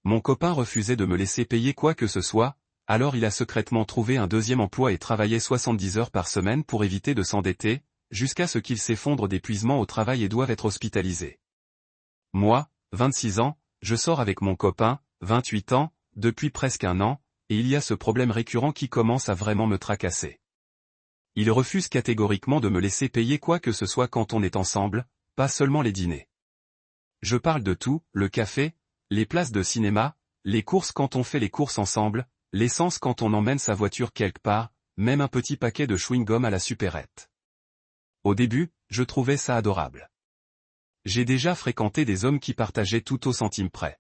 Mon copain refusait de me laisser payer quoi que ce soit, alors il a secrètement trouvé un deuxième emploi et travaillait 70 heures par semaine pour éviter de s'endetter, jusqu'à ce qu'il s'effondre d'épuisement au travail et doive être hospitalisé. Moi, 26 ans, je sors avec mon copain, 28 ans, depuis presque un an, et il y a ce problème récurrent qui commence à vraiment me tracasser. Il refuse catégoriquement de me laisser payer quoi que ce soit quand on est ensemble, pas seulement les dîners. Je parle de tout, le café, les places de cinéma, les courses quand on fait les courses ensemble, l'essence quand on emmène sa voiture quelque part, même un petit paquet de chewing-gum à la supérette. Au début, je trouvais ça adorable. J'ai déjà fréquenté des hommes qui partageaient tout au centime près.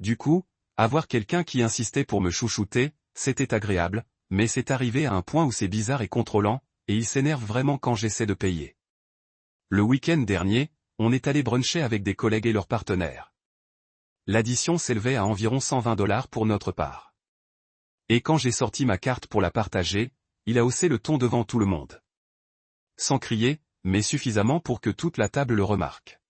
Du coup, avoir quelqu'un qui insistait pour me chouchouter, c'était agréable, mais c'est arrivé à un point où c'est bizarre et contrôlant, et il s'énerve vraiment quand j'essaie de payer. Le week-end dernier, on est allé bruncher avec des collègues et leurs partenaires. L'addition s'élevait à environ $120 pour notre part. Et quand j'ai sorti ma carte pour la partager, il a haussé le ton devant tout le monde. Sans crier, mais suffisamment pour que toute la table le remarque.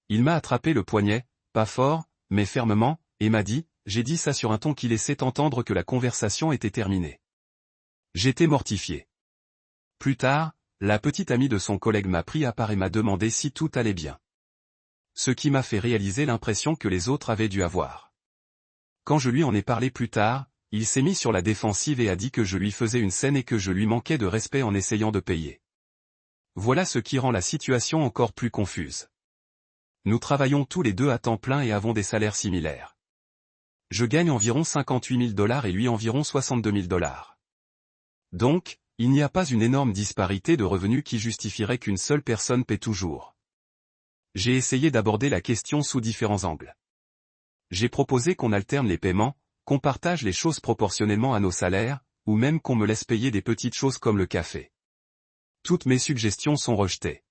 Il m'a attrapé le poignet, pas fort, mais fermement, et m'a dit, j'ai dit ça sur un ton qui laissait entendre que la conversation était terminée. J'étais mortifié. Plus tard, la petite amie de son collègue m'a pris à part et m'a demandé si tout allait bien. Ce qui m'a fait réaliser l'impression que les autres avaient dû avoir. Quand je lui en ai parlé plus tard, il s'est mis sur la défensive et a dit que je lui faisais une scène et que je lui manquais de respect en essayant de payer. Voilà ce qui rend la situation encore plus confuse. Nous travaillons tous les deux à temps plein et avons des salaires similaires. Je gagne environ $58 000 et lui environ $62 000. Donc, il n'y a pas une énorme disparité de revenus qui justifierait qu'une seule personne paie toujours. J'ai essayé d'aborder la question sous différents angles. J'ai proposé qu'on alterne les paiements, qu'on partage les choses proportionnellement à nos salaires, ou même qu'on me laisse payer des petites choses comme le café. Toutes mes suggestions sont rejetées.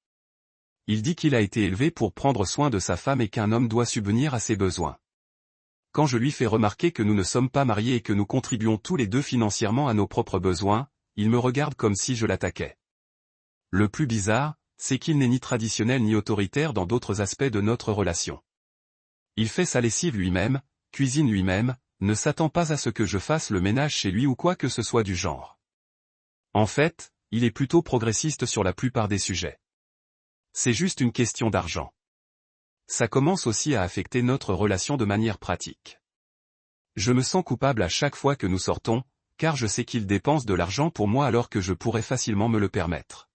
Il dit qu'il a été élevé pour prendre soin de sa femme et qu'un homme doit subvenir à ses besoins. Quand je lui fais remarquer que nous ne sommes pas mariés et que nous contribuons tous les deux financièrement à nos propres besoins, il me regarde comme si je l'attaquais. Le plus bizarre, c'est qu'il n'est ni traditionnel ni autoritaire dans d'autres aspects de notre relation. Il fait sa lessive lui-même, cuisine lui-même, ne s'attend pas à ce que je fasse le ménage chez lui ou quoi que ce soit du genre. En fait, il est plutôt progressiste sur la plupart des sujets. C'est juste une question d'argent. Ça commence aussi à affecter notre relation de manière pratique. Je me sens coupable à chaque fois que nous sortons, car je sais qu'il dépense de l'argent pour moi alors que je pourrais facilement me le permettre.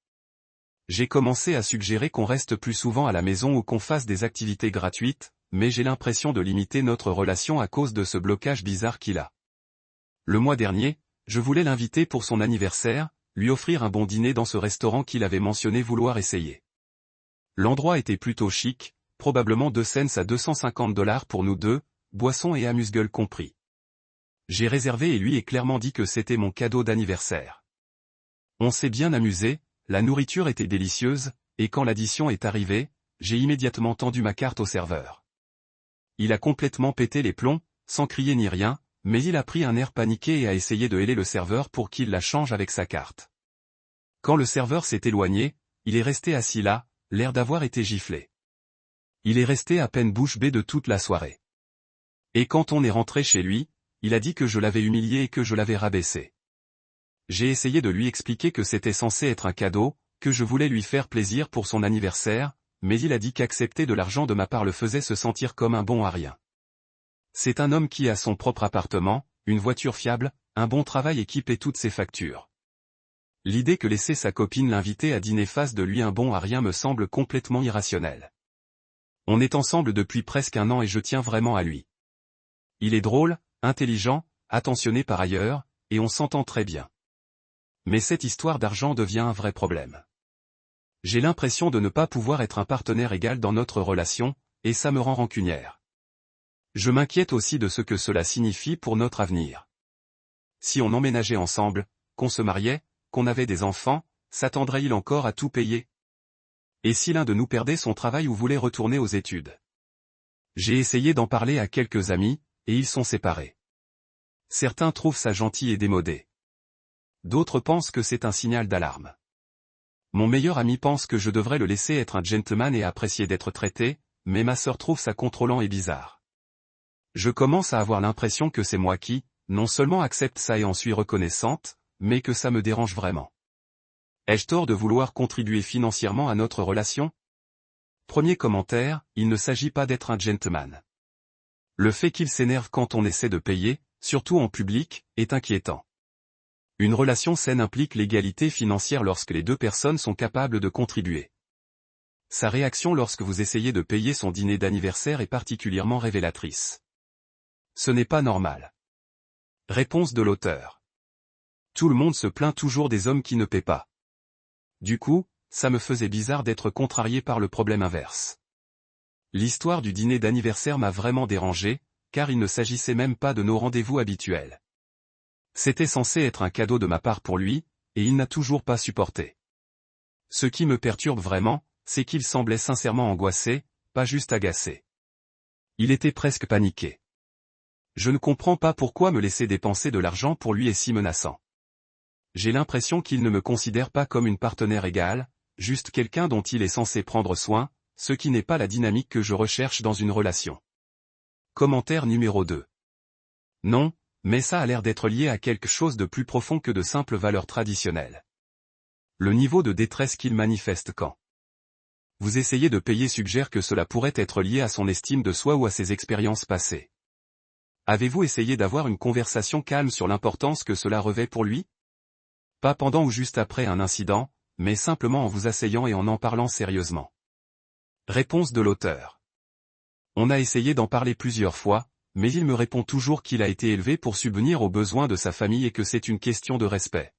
J'ai commencé à suggérer qu'on reste plus souvent à la maison ou qu'on fasse des activités gratuites, mais j'ai l'impression de limiter notre relation à cause de ce blocage bizarre qu'il a. Le mois dernier, je voulais l'inviter pour son anniversaire, lui offrir un bon dîner dans ce restaurant qu'il avait mentionné vouloir essayer. L'endroit était plutôt chic, probablement 2 cents à $250 pour nous deux, boissons et amuse-gueule compris. J'ai réservé et lui ai clairement dit que c'était mon cadeau d'anniversaire. On s'est bien amusé, la nourriture était délicieuse, et quand l'addition est arrivée, j'ai immédiatement tendu ma carte au serveur. Il a complètement pété les plombs, sans crier ni rien, mais il a pris un air paniqué et a essayé de héler le serveur pour qu'il la change avec sa carte. Quand le serveur s'est éloigné, il est resté assis là, l'air d'avoir été giflé. Il est resté à peine bouche bée de toute la soirée. Et quand on est rentré chez lui, il a dit que je l'avais humilié et que je l'avais rabaissé. J'ai essayé de lui expliquer que c'était censé être un cadeau, que je voulais lui faire plaisir pour son anniversaire, mais il a dit qu'accepter de l'argent de ma part le faisait se sentir comme un bon à rien. C'est un homme qui a son propre appartement, une voiture fiable, un bon travail et qui paie toutes ses factures. L'idée que laisser sa copine l'inviter à dîner fasse de lui un bon à rien me semble complètement irrationnelle. On est ensemble depuis presque un an et je tiens vraiment à lui. Il est drôle, intelligent, attentionné par ailleurs, et on s'entend très bien. Mais cette histoire d'argent devient un vrai problème. J'ai l'impression de ne pas pouvoir être un partenaire égal dans notre relation, et ça me rend rancunière. Je m'inquiète aussi de ce que cela signifie pour notre avenir. Si on emménageait ensemble, qu'on se mariait, qu'on avait des enfants, s'attendrait-il encore à tout payer? Et si l'un de nous perdait son travail ou voulait retourner aux études? J'ai essayé d'en parler à quelques amis, et ils sont séparés. Certains trouvent ça gentil et démodé. D'autres pensent que c'est un signal d'alarme. Mon meilleur ami pense que je devrais le laisser être un gentleman et apprécier d'être traité, mais ma sœur trouve ça contrôlant et bizarre. Je commence à avoir l'impression que c'est moi qui, non seulement accepte ça et en suis reconnaissante, mais que ça me dérange vraiment. Ai-je tort de vouloir contribuer financièrement à notre relation? Premier commentaire, il ne s'agit pas d'être un gentleman. Le fait qu'il s'énerve quand on essaie de payer, surtout en public, est inquiétant. Une relation saine implique l'égalité financière lorsque les deux personnes sont capables de contribuer. Sa réaction lorsque vous essayez de payer son dîner d'anniversaire est particulièrement révélatrice. Ce n'est pas normal. Réponse de l'auteur. Tout le monde se plaint toujours des hommes qui ne paient pas. Du coup, ça me faisait bizarre d'être contrarié par le problème inverse. L'histoire du dîner d'anniversaire m'a vraiment dérangé, car il ne s'agissait même pas de nos rendez-vous habituels. C'était censé être un cadeau de ma part pour lui, et il n'a toujours pas supporté. Ce qui me perturbe vraiment, c'est qu'il semblait sincèrement angoissé, pas juste agacé. Il était presque paniqué. Je ne comprends pas pourquoi me laisser dépenser de l'argent pour lui est si menaçant. J'ai l'impression qu'il ne me considère pas comme une partenaire égale, juste quelqu'un dont il est censé prendre soin, ce qui n'est pas la dynamique que je recherche dans une relation. Commentaire numéro 2. Non, mais ça a l'air d'être lié à quelque chose de plus profond que de simples valeurs traditionnelles. Le niveau de détresse qu'il manifeste quand vous essayez de payer suggère que cela pourrait être lié à son estime de soi ou à ses expériences passées. Avez-vous essayé d'avoir une conversation calme sur l'importance que cela revêt pour lui? Pas pendant ou juste après un incident, mais simplement en vous asseyant et en parlant sérieusement. Réponse de l'auteur. On a essayé d'en parler plusieurs fois, mais il me répond toujours qu'il a été élevé pour subvenir aux besoins de sa famille et que c'est une question de respect.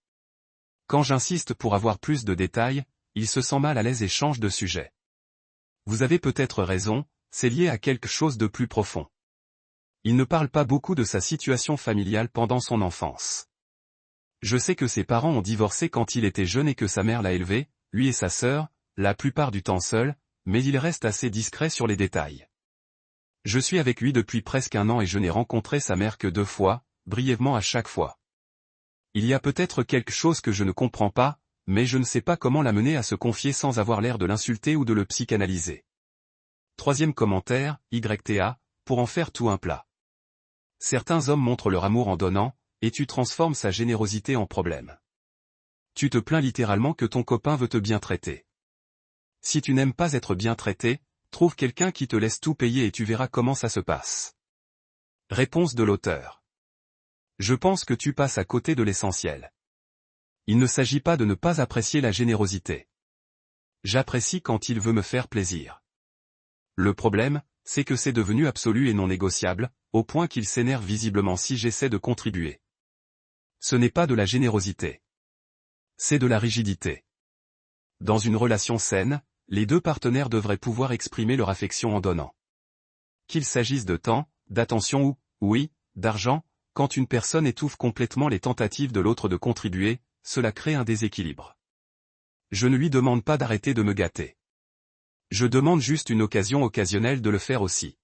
Quand j'insiste pour avoir plus de détails, il se sent mal à l'aise et change de sujet. Vous avez peut-être raison, c'est lié à quelque chose de plus profond. Il ne parle pas beaucoup de sa situation familiale pendant son enfance. Je sais que ses parents ont divorcé quand il était jeune et que sa mère l'a élevé, lui et sa sœur, la plupart du temps seul, mais il reste assez discret sur les détails. Je suis avec lui depuis presque un an et je n'ai rencontré sa mère que 2 fois, brièvement à chaque fois. Il y a peut-être quelque chose que je ne comprends pas, mais je ne sais pas comment l'amener à se confier sans avoir l'air de l'insulter ou de le psychanalyser. Troisième commentaire, YTA, pour en faire tout un plat. Certains hommes montrent leur amour en donnant, et tu transformes sa générosité en problème. Tu te plains littéralement que ton copain veut te bien traiter. Si tu n'aimes pas être bien traité, trouve quelqu'un qui te laisse tout payer et tu verras comment ça se passe. Réponse de l'auteur. Je pense que tu passes à côté de l'essentiel. Il ne s'agit pas de ne pas apprécier la générosité. J'apprécie quand il veut me faire plaisir. Le problème, c'est que c'est devenu absolu et non négociable, au point qu'il s'énerve visiblement si j'essaie de contribuer. Ce n'est pas de la générosité. C'est de la rigidité. Dans une relation saine, les deux partenaires devraient pouvoir exprimer leur affection en donnant. Qu'il s'agisse de temps, d'attention ou, oui, d'argent, quand une personne étouffe complètement les tentatives de l'autre de contribuer, cela crée un déséquilibre. Je ne lui demande pas d'arrêter de me gâter. Je demande juste une occasion occasionnelle de le faire aussi.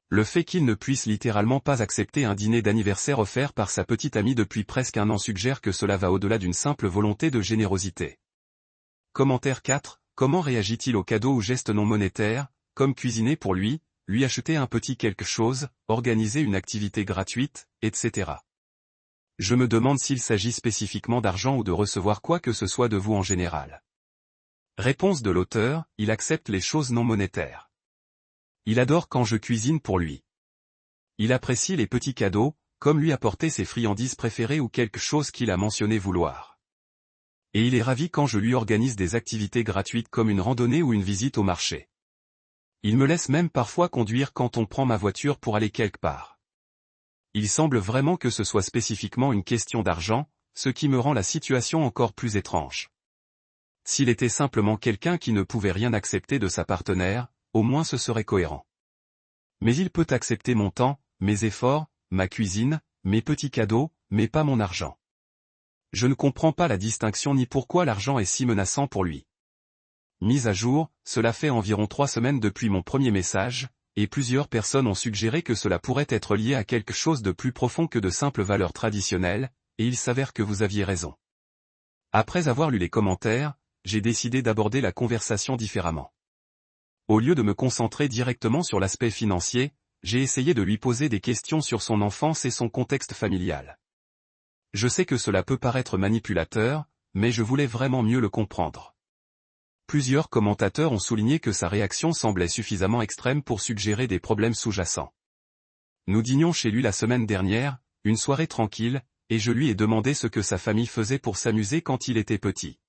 Le fait qu'il ne puisse littéralement pas accepter un dîner d'anniversaire offert par sa petite amie depuis presque un an suggère que cela va au-delà d'une simple volonté de générosité. Commentaire 4. Comment réagit-il aux cadeaux ou gestes non monétaires, comme cuisiner pour lui acheter un petit quelque chose, organiser une activité gratuite, etc. Je me demande s'il s'agit spécifiquement d'argent ou de recevoir quoi que ce soit de vous en général. Réponse de l'auteur, il accepte les choses non monétaires. Il adore quand je cuisine pour lui. Il apprécie les petits cadeaux, comme lui apporter ses friandises préférées ou quelque chose qu'il a mentionné vouloir. Et il est ravi quand je lui organise des activités gratuites comme une randonnée ou une visite au marché. Il me laisse même parfois conduire quand on prend ma voiture pour aller quelque part. Il semble vraiment que ce soit spécifiquement une question d'argent, ce qui me rend la situation encore plus étrange. S'il était simplement quelqu'un qui ne pouvait rien accepter de sa partenaire, au moins ce serait cohérent. Mais il peut accepter mon temps, mes efforts, ma cuisine, mes petits cadeaux, mais pas mon argent. Je ne comprends pas la distinction ni pourquoi l'argent est si menaçant pour lui. Mise à jour, cela fait environ 3 semaines depuis mon premier message, et plusieurs personnes ont suggéré que cela pourrait être lié à quelque chose de plus profond que de simples valeurs traditionnelles, et il s'avère que vous aviez raison. Après avoir lu les commentaires, j'ai décidé d'aborder la conversation différemment. Au lieu de me concentrer directement sur l'aspect financier, j'ai essayé de lui poser des questions sur son enfance et son contexte familial. Je sais que cela peut paraître manipulateur, mais je voulais vraiment mieux le comprendre. Plusieurs commentateurs ont souligné que sa réaction semblait suffisamment extrême pour suggérer des problèmes sous-jacents. Nous dînions chez lui la semaine dernière, une soirée tranquille, et je lui ai demandé ce que sa famille faisait pour s'amuser quand il était petit.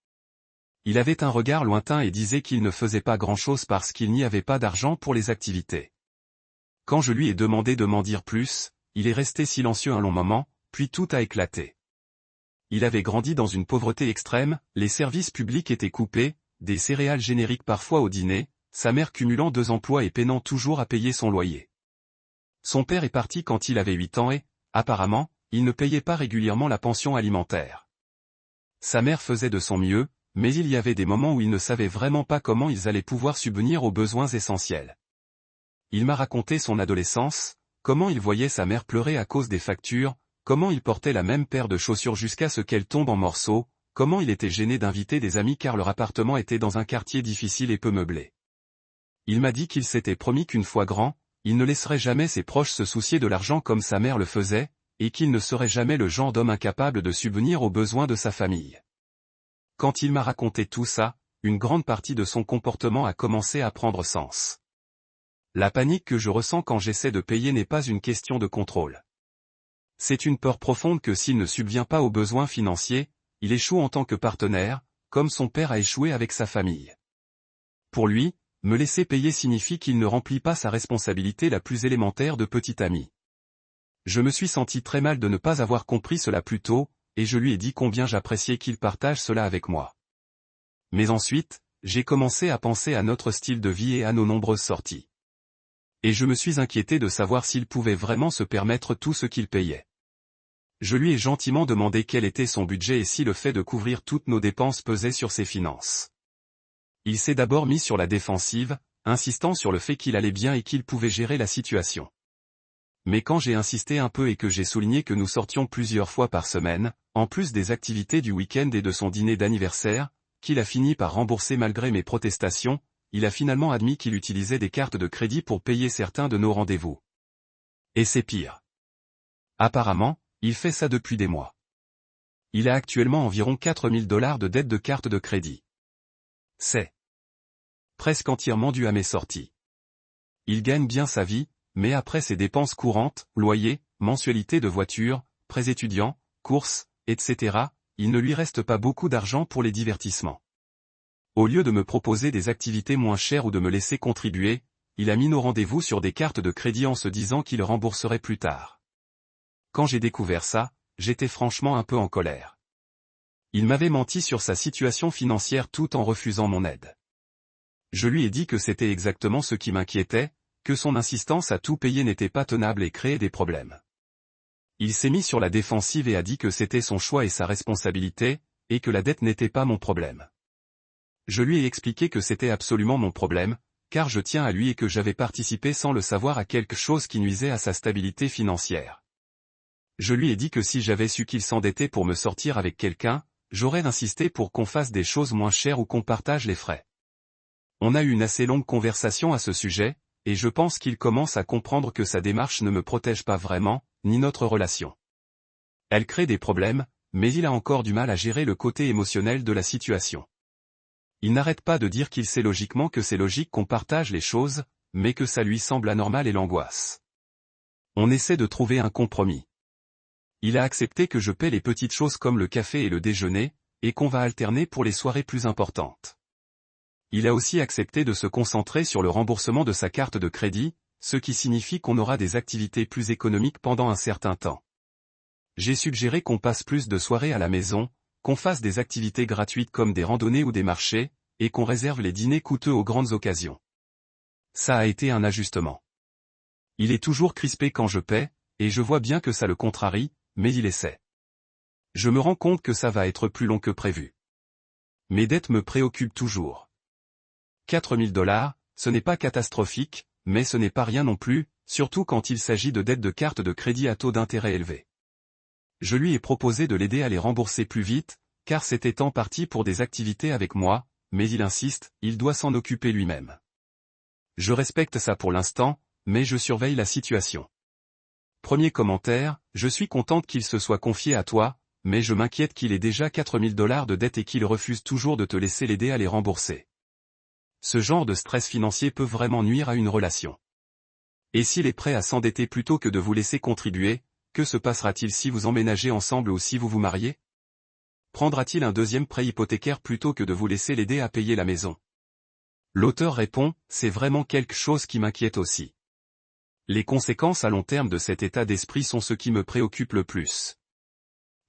Il avait un regard lointain et disait qu'il ne faisait pas grand-chose parce qu'il n'y avait pas d'argent pour les activités. Quand je lui ai demandé de m'en dire plus, il est resté silencieux un long moment, puis tout a éclaté. Il avait grandi dans une pauvreté extrême, les services publics étaient coupés, des céréales génériques parfois au dîner, sa mère cumulant 2 emplois et peinant toujours à payer son loyer. Son père est parti quand il avait 8 ans et, apparemment, il ne payait pas régulièrement la pension alimentaire. Sa mère faisait de son mieux, mais il y avait des moments où il ne savait vraiment pas comment ils allaient pouvoir subvenir aux besoins essentiels. Il m'a raconté son adolescence, comment il voyait sa mère pleurer à cause des factures, comment il portait la même paire de chaussures jusqu'à ce qu'elle tombe en morceaux, comment il était gêné d'inviter des amis car leur appartement était dans un quartier difficile et peu meublé. Il m'a dit qu'il s'était promis qu'une fois grand, il ne laisserait jamais ses proches se soucier de l'argent comme sa mère le faisait, et qu'il ne serait jamais le genre d'homme incapable de subvenir aux besoins de sa famille. Quand il m'a raconté tout ça, une grande partie de son comportement a commencé à prendre sens. La panique que je ressens quand j'essaie de payer n'est pas une question de contrôle. C'est une peur profonde que s'il ne subvient pas aux besoins financiers, il échoue en tant que partenaire, comme son père a échoué avec sa famille. Pour lui, me laisser payer signifie qu'il ne remplit pas sa responsabilité la plus élémentaire de petit ami. Je me suis senti très mal de ne pas avoir compris cela plus tôt, et je lui ai dit combien j'appréciais qu'il partage cela avec moi. Mais ensuite, j'ai commencé à penser à notre style de vie et à nos nombreuses sorties. Et je me suis inquiété de savoir s'il pouvait vraiment se permettre tout ce qu'il payait. Je lui ai gentiment demandé quel était son budget et si le fait de couvrir toutes nos dépenses pesait sur ses finances. Il s'est d'abord mis sur la défensive, insistant sur le fait qu'il allait bien et qu'il pouvait gérer la situation. Mais quand j'ai insisté un peu et que j'ai souligné que nous sortions plusieurs fois par semaine, en plus des activités du week-end et de son dîner d'anniversaire, qu'il a fini par rembourser malgré mes protestations, il a finalement admis qu'il utilisait des cartes de crédit pour payer certains de nos rendez-vous. Et c'est pire. Apparemment, il fait ça depuis des mois. Il a actuellement environ 4 000 $ de dettes de carte de crédit. C'est presque entièrement dû à mes sorties. Il gagne bien sa vie, mais après ses dépenses courantes, loyer, mensualité de voiture, prêts étudiants, courses, etc., il ne lui reste pas beaucoup d'argent pour les divertissements. Au lieu de me proposer des activités moins chères ou de me laisser contribuer, il a mis nos rendez-vous sur des cartes de crédit en se disant qu'il rembourserait plus tard. Quand j'ai découvert ça, j'étais franchement un peu en colère. Il m'avait menti sur sa situation financière tout en refusant mon aide. Je lui ai dit que c'était exactement ce qui m'inquiétait, que son insistance à tout payer n'était pas tenable et créait des problèmes. Il s'est mis sur la défensive et a dit que c'était son choix et sa responsabilité, et que la dette n'était pas mon problème. Je lui ai expliqué que c'était absolument mon problème, car je tiens à lui et que j'avais participé sans le savoir à quelque chose qui nuisait à sa stabilité financière. Je lui ai dit que si j'avais su qu'il s'endettait pour me sortir avec quelqu'un, j'aurais insisté pour qu'on fasse des choses moins chères ou qu'on partage les frais. On a eu une assez longue conversation à ce sujet, et je pense qu'il commence à comprendre que sa démarche ne me protège pas vraiment, ni notre relation. Elle crée des problèmes, mais il a encore du mal à gérer le côté émotionnel de la situation. Il n'arrête pas de dire qu'il sait logiquement que c'est logique qu'on partage les choses, mais que ça lui semble anormal et l'angoisse. On essaie de trouver un compromis. Il a accepté que je paie les petites choses comme le café et le déjeuner, et qu'on va alterner pour les soirées plus importantes. Il a aussi accepté de se concentrer sur le remboursement de sa carte de crédit, ce qui signifie qu'on aura des activités plus économiques pendant un certain temps. J'ai suggéré qu'on passe plus de soirées à la maison, qu'on fasse des activités gratuites comme des randonnées ou des marchés, et qu'on réserve les dîners coûteux aux grandes occasions. Ça a été un ajustement. Il est toujours crispé quand je paie, et je vois bien que ça le contrarie, mais il essaie. Je me rends compte que ça va être plus long que prévu. Mes dettes me préoccupent toujours. 4 000 $, ce n'est pas catastrophique, mais ce n'est pas rien non plus, surtout quand il s'agit de dettes de carte de crédit à taux d'intérêt élevé. Je lui ai proposé de l'aider à les rembourser plus vite, car c'était en partie pour des activités avec moi, mais il insiste, il doit s'en occuper lui-même. Je respecte ça pour l'instant, mais je surveille la situation. Premier commentaire, je suis contente qu'il se soit confié à toi, mais je m'inquiète qu'il ait déjà 4000 $ de dette et qu'il refuse toujours de te laisser l'aider à les rembourser. Ce genre de stress financier peut vraiment nuire à une relation. Et s'il est prêt à s'endetter plutôt que de vous laisser contribuer, que se passera-t-il si vous emménagez ensemble ou si vous vous mariez? Prendra-t-il un deuxième prêt hypothécaire plutôt que de vous laisser l'aider à payer la maison? L'auteur répond, c'est vraiment quelque chose qui m'inquiète aussi. Les conséquences à long terme de cet état d'esprit sont ce qui me préoccupe le plus.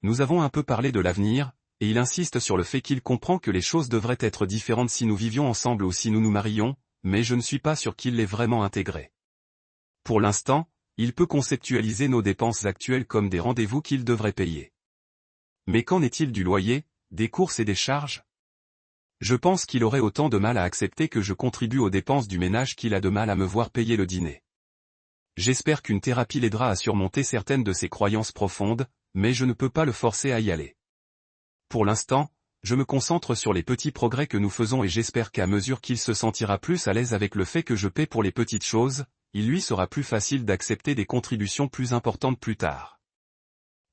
Nous avons un peu parlé de l'avenir, et il insiste sur le fait qu'il comprend que les choses devraient être différentes si nous vivions ensemble ou si nous nous marions, mais je ne suis pas sûr qu'il l'ait vraiment intégré. Pour l'instant, il peut conceptualiser nos dépenses actuelles comme des rendez-vous qu'il devrait payer. Mais qu'en est-il du loyer, des courses et des charges? Je pense qu'il aurait autant de mal à accepter que je contribue aux dépenses du ménage qu'il a de mal à me voir payer le dîner. J'espère qu'une thérapie l'aidera à surmonter certaines de ses croyances profondes, mais je ne peux pas le forcer à y aller. Pour l'instant, je me concentre sur les petits progrès que nous faisons et j'espère qu'à mesure qu'il se sentira plus à l'aise avec le fait que je paie pour les petites choses, il lui sera plus facile d'accepter des contributions plus importantes plus tard.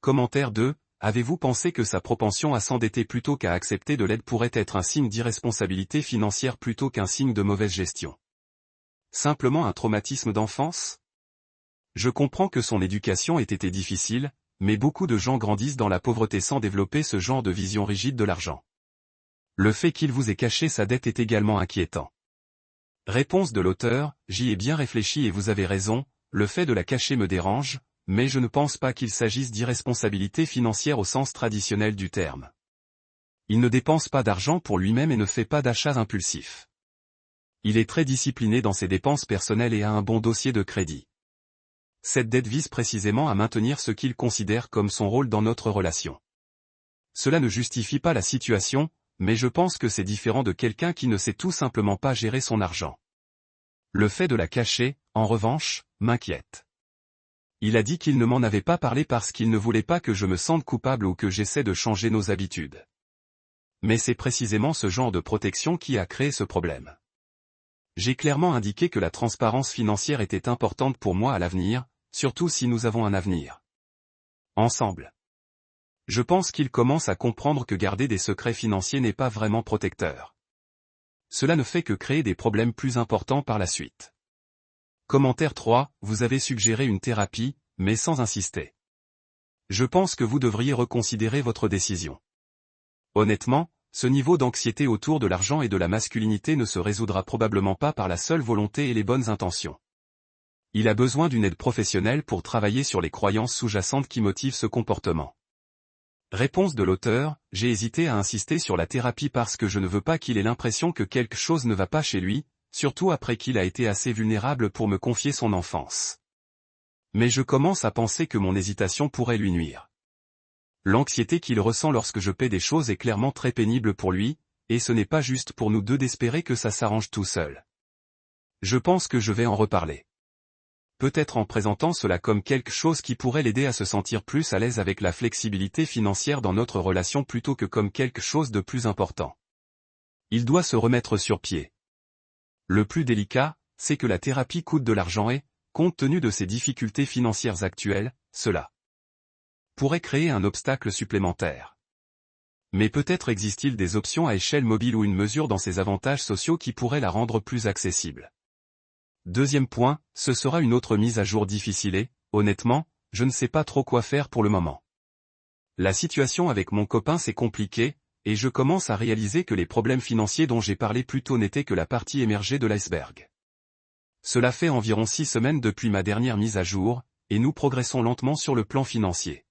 Commentaire 2. Avez-vous pensé que sa propension à s'endetter plutôt qu'à accepter de l'aide pourrait être un signe d'irresponsabilité financière plutôt qu'un signe de mauvaise gestion? Simplement un traumatisme d'enfance? Je comprends que son éducation ait été difficile, mais beaucoup de gens grandissent dans la pauvreté sans développer ce genre de vision rigide de l'argent. Le fait qu'il vous ait caché sa dette est également inquiétant. Réponse de l'auteur, j'y ai bien réfléchi et vous avez raison, le fait de la cacher me dérange, mais je ne pense pas qu'il s'agisse d'irresponsabilité financière au sens traditionnel du terme. Il ne dépense pas d'argent pour lui-même et ne fait pas d'achats impulsifs. Il est très discipliné dans ses dépenses personnelles et a un bon dossier de crédit. Cette dette vise précisément à maintenir ce qu'il considère comme son rôle dans notre relation. Cela ne justifie pas la situation, mais je pense que c'est différent de quelqu'un qui ne sait tout simplement pas gérer son argent. Le fait de la cacher, en revanche, m'inquiète. Il a dit qu'il ne m'en avait pas parlé parce qu'il ne voulait pas que je me sente coupable ou que j'essaie de changer nos habitudes. Mais c'est précisément ce genre de protection qui a créé ce problème. J'ai clairement indiqué que la transparence financière était importante pour moi à l'avenir, surtout si nous avons un avenir ensemble. Je pense qu'il commence à comprendre que garder des secrets financiers n'est pas vraiment protecteur. Cela ne fait que créer des problèmes plus importants par la suite. Commentaire 3, vous avez suggéré une thérapie, mais sans insister. Je pense que vous devriez reconsidérer votre décision. Honnêtement, ce niveau d'anxiété autour de l'argent et de la masculinité ne se résoudra probablement pas par la seule volonté et les bonnes intentions. Il a besoin d'une aide professionnelle pour travailler sur les croyances sous-jacentes qui motivent ce comportement. Réponse de l'auteur, j'ai hésité à insister sur la thérapie parce que je ne veux pas qu'il ait l'impression que quelque chose ne va pas chez lui, surtout après qu'il a été assez vulnérable pour me confier son enfance. Mais je commence à penser que mon hésitation pourrait lui nuire. L'anxiété qu'il ressent lorsque je paie des choses est clairement très pénible pour lui, et ce n'est pas juste pour nous deux d'espérer que ça s'arrange tout seul. Je pense que je vais en reparler. Peut-être en présentant cela comme quelque chose qui pourrait l'aider à se sentir plus à l'aise avec la flexibilité financière dans notre relation plutôt que comme quelque chose de plus important. Il doit se remettre sur pied. Le plus délicat, c'est que la thérapie coûte de l'argent et, compte tenu de ses difficultés financières actuelles, cela pourrait créer un obstacle supplémentaire. Mais peut-être existe-t-il des options à échelle mobile ou une mesure dans ses avantages sociaux qui pourrait la rendre plus accessible. Deuxième point, ce sera une autre mise à jour difficile et, honnêtement, je ne sais pas trop quoi faire pour le moment. La situation avec mon copain s'est compliquée, et je commence à réaliser que les problèmes financiers dont j'ai parlé plus tôt n'étaient que la partie émergée de l'iceberg. Cela fait environ 6 semaines depuis ma dernière mise à jour, et nous progressons lentement sur le plan financier.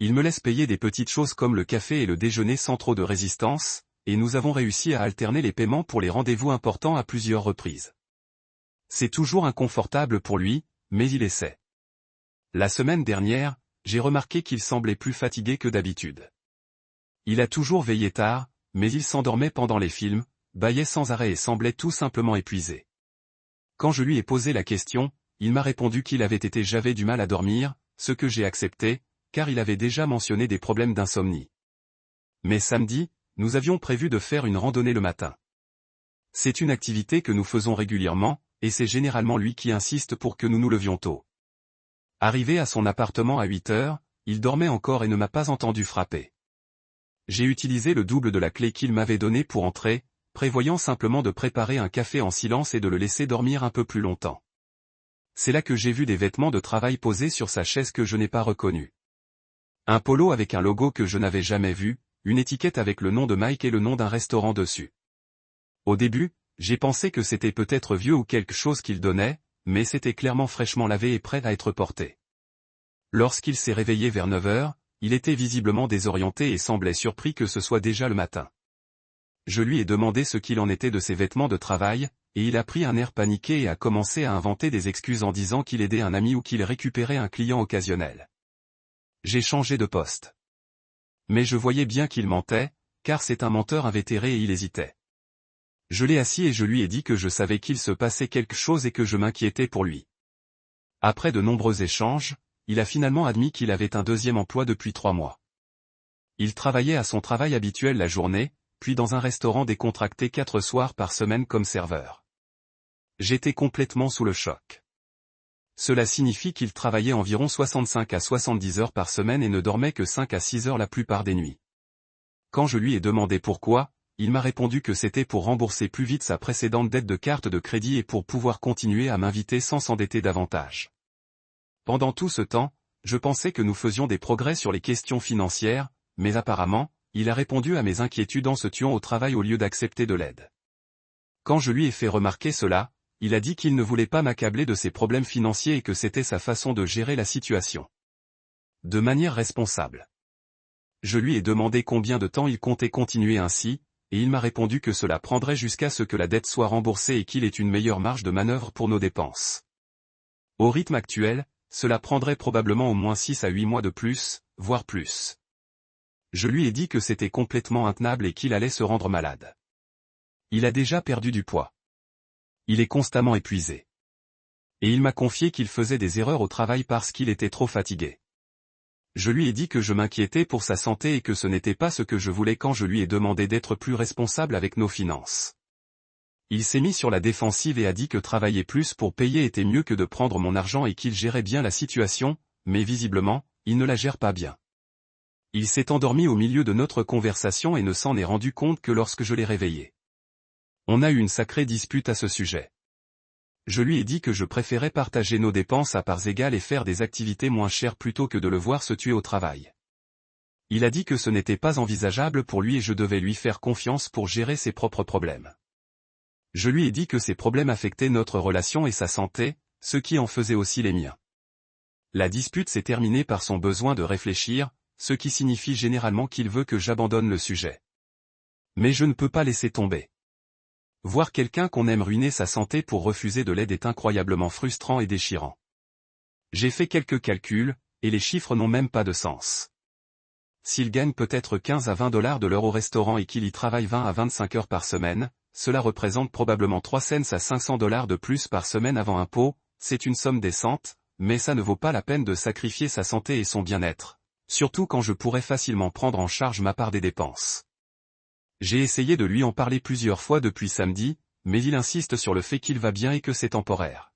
Il me laisse payer des petites choses comme le café et le déjeuner sans trop de résistance, et nous avons réussi à alterner les paiements pour les rendez-vous importants à plusieurs reprises. C'est toujours inconfortable pour lui, mais il essaie. La semaine dernière, j'ai remarqué qu'il semblait plus fatigué que d'habitude. Il a toujours veillé tard, mais il s'endormait pendant les films, bâillait sans arrêt et semblait tout simplement épuisé. Quand je lui ai posé la question, il m'a répondu j'avais du mal à dormir, ce que j'ai accepté, car il avait déjà mentionné des problèmes d'insomnie. Mais samedi, nous avions prévu de faire une randonnée le matin. C'est une activité que nous faisons régulièrement, et c'est généralement lui qui insiste pour que nous nous levions tôt. Arrivé à son appartement à 8 heures, il dormait encore et ne m'a pas entendu frapper. J'ai utilisé le double de la clé qu'il m'avait donnée pour entrer, prévoyant simplement de préparer un café en silence et de le laisser dormir un peu plus longtemps. C'est là que j'ai vu des vêtements de travail posés sur sa chaise que je n'ai pas reconnus. Un polo avec un logo que je n'avais jamais vu, une étiquette avec le nom de Mike et le nom d'un restaurant dessus. Au début, j'ai pensé que c'était peut-être vieux ou quelque chose qu'il donnait, mais c'était clairement fraîchement lavé et prêt à être porté. Lorsqu'il s'est réveillé vers 9 heures, il était visiblement désorienté et semblait surpris que ce soit déjà le matin. Je lui ai demandé ce qu'il en était de ses vêtements de travail, et il a pris un air paniqué et a commencé à inventer des excuses en disant qu'il aidait un ami ou qu'il récupérait un client occasionnel. J'ai changé de poste. Mais je voyais bien qu'il mentait, car c'est un menteur invétéré et il hésitait. Je l'ai assis et je lui ai dit que je savais qu'il se passait quelque chose et que je m'inquiétais pour lui. Après de nombreux échanges, il a finalement admis qu'il avait un deuxième emploi depuis 3 mois. Il travaillait à son travail habituel la journée, puis dans un restaurant décontracté 4 soirs par semaine comme serveur. J'étais complètement sous le choc. Cela signifie qu'il travaillait environ 65 à 70 heures par semaine et ne dormait que 5 à 6 heures la plupart des nuits. Quand je lui ai demandé pourquoi, il m'a répondu que c'était pour rembourser plus vite sa précédente dette de carte de crédit et pour pouvoir continuer à m'inviter sans s'endetter davantage. Pendant tout ce temps, je pensais que nous faisions des progrès sur les questions financières, mais apparemment, il a répondu à mes inquiétudes en se tuant au travail au lieu d'accepter de l'aide. Quand je lui ai fait remarquer cela, il a dit qu'il ne voulait pas m'accabler de ses problèmes financiers et que c'était sa façon de gérer la situation. De manière responsable. Je lui ai demandé combien de temps il comptait continuer ainsi, et il m'a répondu que cela prendrait jusqu'à ce que la dette soit remboursée et qu'il ait une meilleure marge de manœuvre pour nos dépenses. Au rythme actuel, cela prendrait probablement au moins 6 à 8 mois de plus, voire plus. Je lui ai dit que c'était complètement intenable et qu'il allait se rendre malade. Il a déjà perdu du poids. Il est constamment épuisé. Et il m'a confié qu'il faisait des erreurs au travail parce qu'il était trop fatigué. Je lui ai dit que je m'inquiétais pour sa santé et que ce n'était pas ce que je voulais quand je lui ai demandé d'être plus responsable avec nos finances. Il s'est mis sur la défensive et a dit que travailler plus pour payer était mieux que de prendre mon argent et qu'il gérait bien la situation, mais visiblement, il ne la gère pas bien. Il s'est endormi au milieu de notre conversation et ne s'en est rendu compte que lorsque je l'ai réveillé. On a eu une sacrée dispute à ce sujet. Je lui ai dit que je préférais partager nos dépenses à parts égales et faire des activités moins chères plutôt que de le voir se tuer au travail. Il a dit que ce n'était pas envisageable pour lui et je devais lui faire confiance pour gérer ses propres problèmes. Je lui ai dit que ces problèmes affectaient notre relation et sa santé, ce qui en faisait aussi les miens. La dispute s'est terminée par son besoin de réfléchir, ce qui signifie généralement qu'il veut que j'abandonne le sujet. Mais je ne peux pas laisser tomber. Voir quelqu'un qu'on aime ruiner sa santé pour refuser de l'aide est incroyablement frustrant et déchirant. J'ai fait quelques calculs, et les chiffres n'ont même pas de sens. S'il gagne peut-être 15 à 20 $ de l'heure au restaurant et qu'il y travaille 20 à 25 heures par semaine, cela représente probablement 3 cents à 500 $ de plus par semaine avant impôt, c'est une somme décente, mais ça ne vaut pas la peine de sacrifier sa santé et son bien-être, surtout quand je pourrais facilement prendre en charge ma part des dépenses. J'ai essayé de lui en parler plusieurs fois depuis samedi, mais il insiste sur le fait qu'il va bien et que c'est temporaire.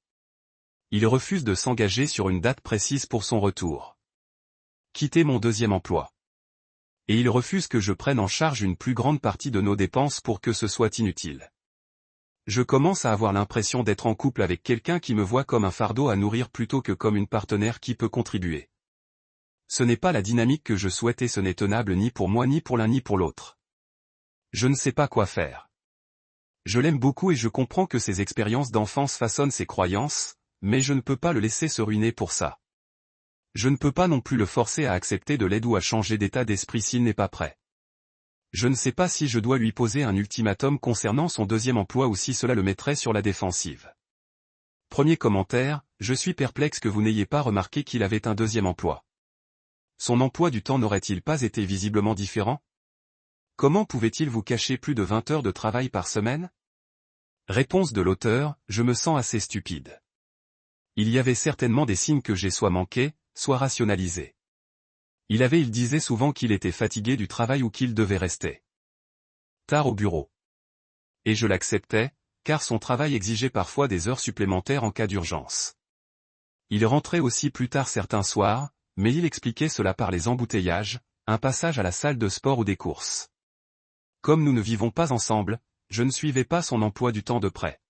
Il refuse de s'engager sur une date précise pour son retour. Quitter mon deuxième emploi. Et il refuse que je prenne en charge une plus grande partie de nos dépenses pour que ce soit inutile. Je commence à avoir l'impression d'être en couple avec quelqu'un qui me voit comme un fardeau à nourrir plutôt que comme une partenaire qui peut contribuer. Ce n'est pas la dynamique que je souhaite et ce n'est tenable ni pour moi ni pour l'un ni pour l'autre. Je ne sais pas quoi faire. Je l'aime beaucoup et je comprends que ses expériences d'enfance façonnent ses croyances, mais je ne peux pas le laisser se ruiner pour ça. Je ne peux pas non plus le forcer à accepter de l'aide ou à changer d'état d'esprit s'il n'est pas prêt. Je ne sais pas si je dois lui poser un ultimatum concernant son deuxième emploi ou si cela le mettrait sur la défensive. Premier commentaire, je suis perplexe que vous n'ayez pas remarqué qu'il avait un deuxième emploi. Son emploi du temps n'aurait-il pas été visiblement différent? Comment pouvait-il vous cacher plus de 20 heures de travail par semaine? Réponse de l'auteur, je me sens assez stupide. Il y avait certainement des signes que j'ai soit manqué, soit rationalisé. Il disait souvent qu'il était fatigué du travail ou qu'il devait rester tard au bureau. Et je l'acceptais, car son travail exigeait parfois des heures supplémentaires en cas d'urgence. Il rentrait aussi plus tard certains soirs, mais il expliquait cela par les embouteillages, un passage à la salle de sport ou des courses. Comme nous ne vivons pas ensemble, je ne suivais pas son emploi du temps de près.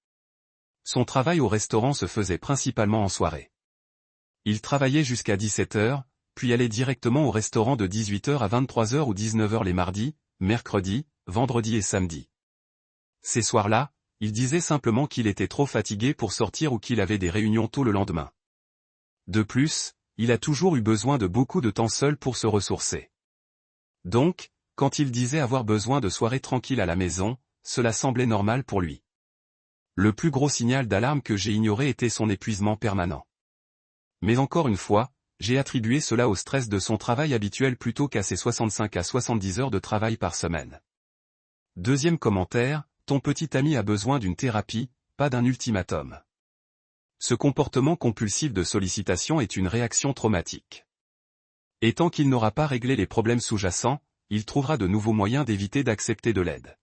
Son travail au restaurant se faisait principalement en soirée. Il travaillait jusqu'à 17h, puis allait directement au restaurant de 18h à 23h ou 19h les mardis, mercredis, vendredis et samedis. Ces soirs-là, il disait simplement qu'il était trop fatigué pour sortir ou qu'il avait des réunions tôt le lendemain. De plus, il a toujours eu besoin de beaucoup de temps seul pour se ressourcer. Donc, quand il disait avoir besoin de soirées tranquilles à la maison, cela semblait normal pour lui. Le plus gros signal d'alarme que j'ai ignoré était son épuisement permanent. Mais encore une fois, j'ai attribué cela au stress de son travail habituel plutôt qu'à ses 65 à 70 heures de travail par semaine. Deuxième commentaire, ton petit ami a besoin d'une thérapie, pas d'un ultimatum. Ce comportement compulsif de sollicitation est une réaction traumatique. Et tant qu'il n'aura pas réglé les problèmes sous-jacents, il trouvera de nouveaux moyens d'éviter d'accepter de l'aide.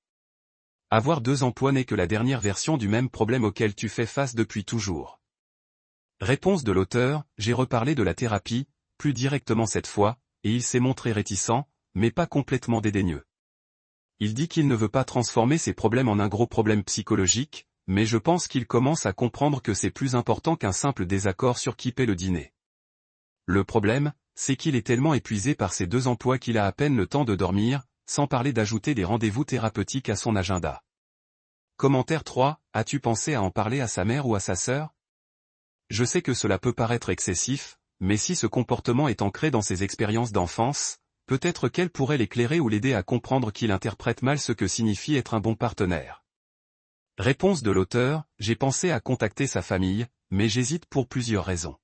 Avoir 2 emplois n'est que la dernière version du même problème auquel tu fais face depuis toujours. Réponse de l'auteur, j'ai reparlé de la thérapie, plus directement cette fois, et il s'est montré réticent, mais pas complètement dédaigneux. Il dit qu'il ne veut pas transformer ses problèmes en un gros problème psychologique, mais je pense qu'il commence à comprendre que c'est plus important qu'un simple désaccord sur qui paie le dîner. Le problème, c'est qu'il est tellement épuisé par ses 2 emplois qu'il a à peine le temps de dormir, sans parler d'ajouter des rendez-vous thérapeutiques à son agenda. Commentaire 3, as-tu pensé à en parler à sa mère ou à sa sœur? Je sais que cela peut paraître excessif, mais si ce comportement est ancré dans ses expériences d'enfance, peut-être qu'elle pourrait l'éclairer ou l'aider à comprendre qu'il interprète mal ce que signifie être un bon partenaire. Réponse de l'auteur, j'ai pensé à contacter sa famille, mais j'hésite pour plusieurs raisons.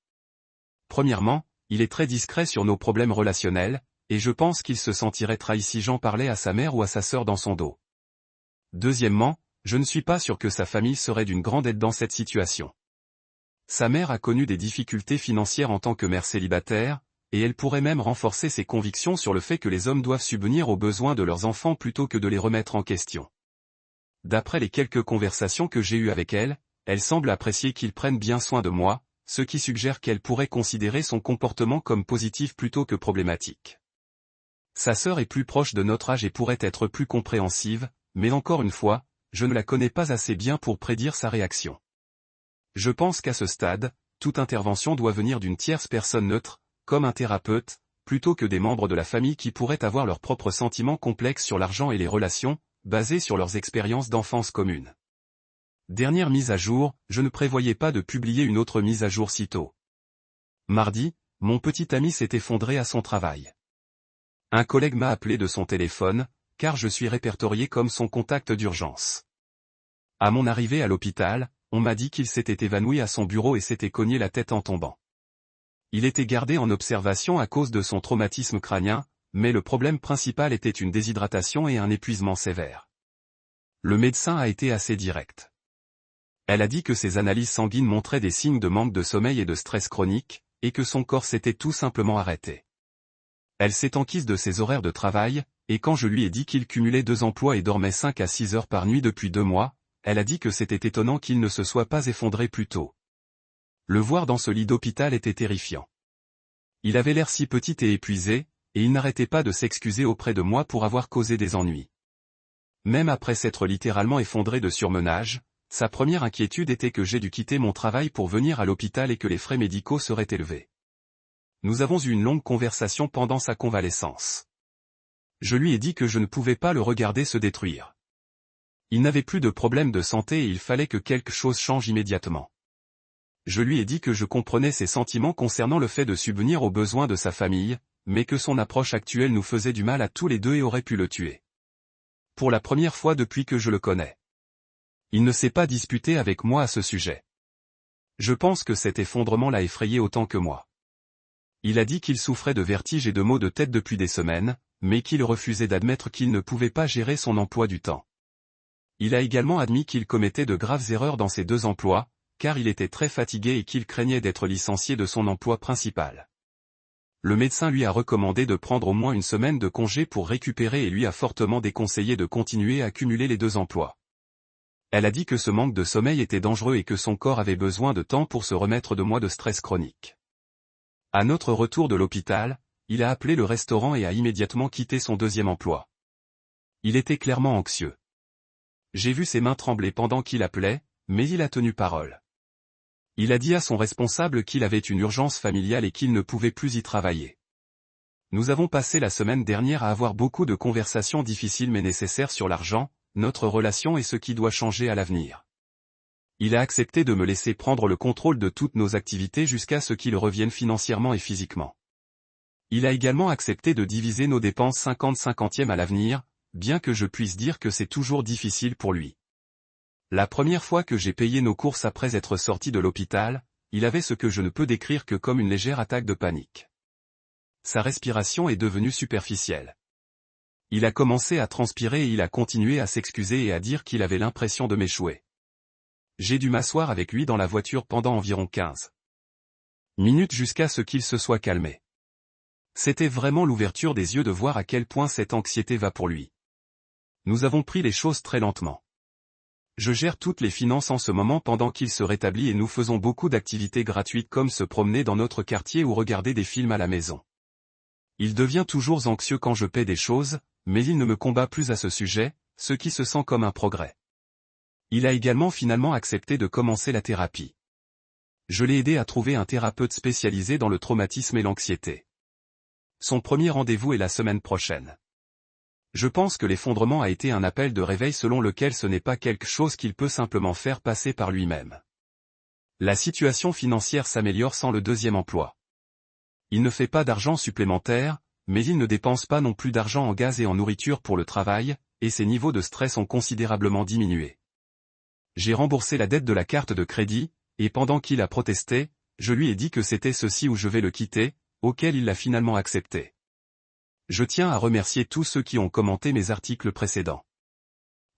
Premièrement, il est très discret sur nos problèmes relationnels, et je pense qu'il se sentirait trahi si j'en parlais à sa mère ou à sa sœur dans son dos. Deuxièmement, je ne suis pas sûr que sa famille serait d'une grande aide dans cette situation. Sa mère a connu des difficultés financières en tant que mère célibataire, et elle pourrait même renforcer ses convictions sur le fait que les hommes doivent subvenir aux besoins de leurs enfants plutôt que de les remettre en question. D'après les quelques conversations que j'ai eues avec elle, elle semble apprécier qu'ils prennent bien soin de moi, ce qui suggère qu'elle pourrait considérer son comportement comme positif plutôt que problématique. Sa sœur est plus proche de notre âge et pourrait être plus compréhensive, mais encore une fois, je ne la connais pas assez bien pour prédire sa réaction. Je pense qu'à ce stade, toute intervention doit venir d'une tierce personne neutre, comme un thérapeute, plutôt que des membres de la famille qui pourraient avoir leurs propres sentiments complexes sur l'argent et les relations, basés sur leurs expériences d'enfance communes. Dernière mise à jour, je ne prévoyais pas de publier une autre mise à jour si tôt. Mardi, mon petit ami s'est effondré à son travail. Un collègue m'a appelé de son téléphone, car je suis répertorié comme son contact d'urgence. À mon arrivée à l'hôpital, on m'a dit qu'il s'était évanoui à son bureau et s'était cogné la tête en tombant. Il était gardé en observation à cause de son traumatisme crânien, mais le problème principal était une déshydratation et un épuisement sévère. Le médecin a été assez direct. Elle a dit que ses analyses sanguines montraient des signes de manque de sommeil et de stress chronique, et que son corps s'était tout simplement arrêté. Elle s'est enquise de ses horaires de travail, et quand je lui ai dit qu'il cumulait 2 emplois et dormait 5 à 6 heures par nuit depuis 2 mois, elle a dit que c'était étonnant qu'il ne se soit pas effondré plus tôt. Le voir dans ce lit d'hôpital était terrifiant. Il avait l'air si petit et épuisé, et il n'arrêtait pas de s'excuser auprès de moi pour avoir causé des ennuis. Même après s'être littéralement effondré de surmenage, sa première inquiétude était que j'ai dû quitter mon travail pour venir à l'hôpital et que les frais médicaux seraient élevés. Nous avons eu une longue conversation pendant sa convalescence. Je lui ai dit que je ne pouvais pas le regarder se détruire. Il n'avait plus de problème de santé et il fallait que quelque chose change immédiatement. Je lui ai dit que je comprenais ses sentiments concernant le fait de subvenir aux besoins de sa famille, mais que son approche actuelle nous faisait du mal à tous les deux et aurait pu le tuer. Pour la première fois depuis que je le connais. Il ne s'est pas disputé avec moi à ce sujet. Je pense que cet effondrement l'a effrayé autant que moi. Il a dit qu'il souffrait de vertiges et de maux de tête depuis des semaines, mais qu'il refusait d'admettre qu'il ne pouvait pas gérer son emploi du temps. Il a également admis qu'il commettait de graves erreurs dans ses 2 emplois, car il était très fatigué et qu'il craignait d'être licencié de son emploi principal. Le médecin lui a recommandé de prendre au moins une semaine de congé pour récupérer et lui a fortement déconseillé de continuer à cumuler les 2 emplois. Elle a dit que ce manque de sommeil était dangereux et que son corps avait besoin de temps pour se remettre de mois de stress chronique. À notre retour de l'hôpital, il a appelé le restaurant et a immédiatement quitté son deuxième emploi. Il était clairement anxieux. J'ai vu ses mains trembler pendant qu'il appelait, mais il a tenu parole. Il a dit à son responsable qu'il avait une urgence familiale et qu'il ne pouvait plus y travailler. Nous avons passé la semaine dernière à avoir beaucoup de conversations difficiles mais nécessaires sur l'argent, notre relation et ce qui doit changer à l'avenir. Il a accepté de me laisser prendre le contrôle de toutes nos activités jusqu'à ce qu'il revienne financièrement et physiquement. Il a également accepté de diviser nos dépenses 50-50e à l'avenir, bien que je puisse dire que c'est toujours difficile pour lui. La première fois que j'ai payé nos courses après être sorti de l'hôpital, il avait ce que je ne peux décrire que comme une légère attaque de panique. Sa respiration est devenue superficielle. Il a commencé à transpirer et il a continué à s'excuser et à dire qu'il avait l'impression de m'échouer. J'ai dû m'asseoir avec lui dans la voiture pendant environ 15 minutes jusqu'à ce qu'il se soit calmé. C'était vraiment l'ouverture des yeux de voir à quel point cette anxiété va pour lui. Nous avons pris les choses très lentement. Je gère toutes les finances en ce moment pendant qu'il se rétablit et nous faisons beaucoup d'activités gratuites comme se promener dans notre quartier ou regarder des films à la maison. Il devient toujours anxieux quand je paie des choses, mais il ne me combat plus à ce sujet, ce qui se sent comme un progrès. Il a également finalement accepté de commencer la thérapie. Je l'ai aidé à trouver un thérapeute spécialisé dans le traumatisme et l'anxiété. Son premier rendez-vous est la semaine prochaine. Je pense que l'effondrement a été un appel de réveil selon lequel ce n'est pas quelque chose qu'il peut simplement faire passer par lui-même. La situation financière s'améliore sans le deuxième emploi. Il ne fait pas d'argent supplémentaire, mais il ne dépense pas non plus d'argent en gaz et en nourriture pour le travail, et ses niveaux de stress ont considérablement diminué. J'ai remboursé la dette de la carte de crédit, et pendant qu'il a protesté, je lui ai dit que c'était ceci où je vais le quitter, auquel il l'a finalement accepté. Je tiens à remercier tous ceux qui ont commenté mes articles précédents.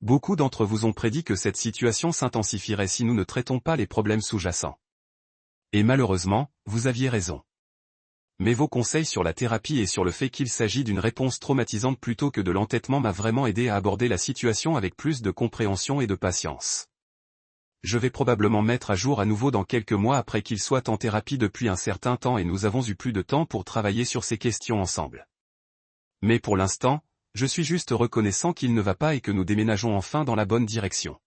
Beaucoup d'entre vous ont prédit que cette situation s'intensifierait si nous ne traitons pas les problèmes sous-jacents. Et malheureusement, vous aviez raison. Mais vos conseils sur la thérapie et sur le fait qu'il s'agit d'une réponse traumatisante plutôt que de l'entêtement m'a vraiment aidé à aborder la situation avec plus de compréhension et de patience. Je vais probablement mettre à jour à nouveau dans quelques mois après qu'il soit en thérapie depuis un certain temps et nous avons eu plus de temps pour travailler sur ces questions ensemble. Mais pour l'instant, je suis juste reconnaissant qu'il ne va pas et que nous déménageons enfin dans la bonne direction.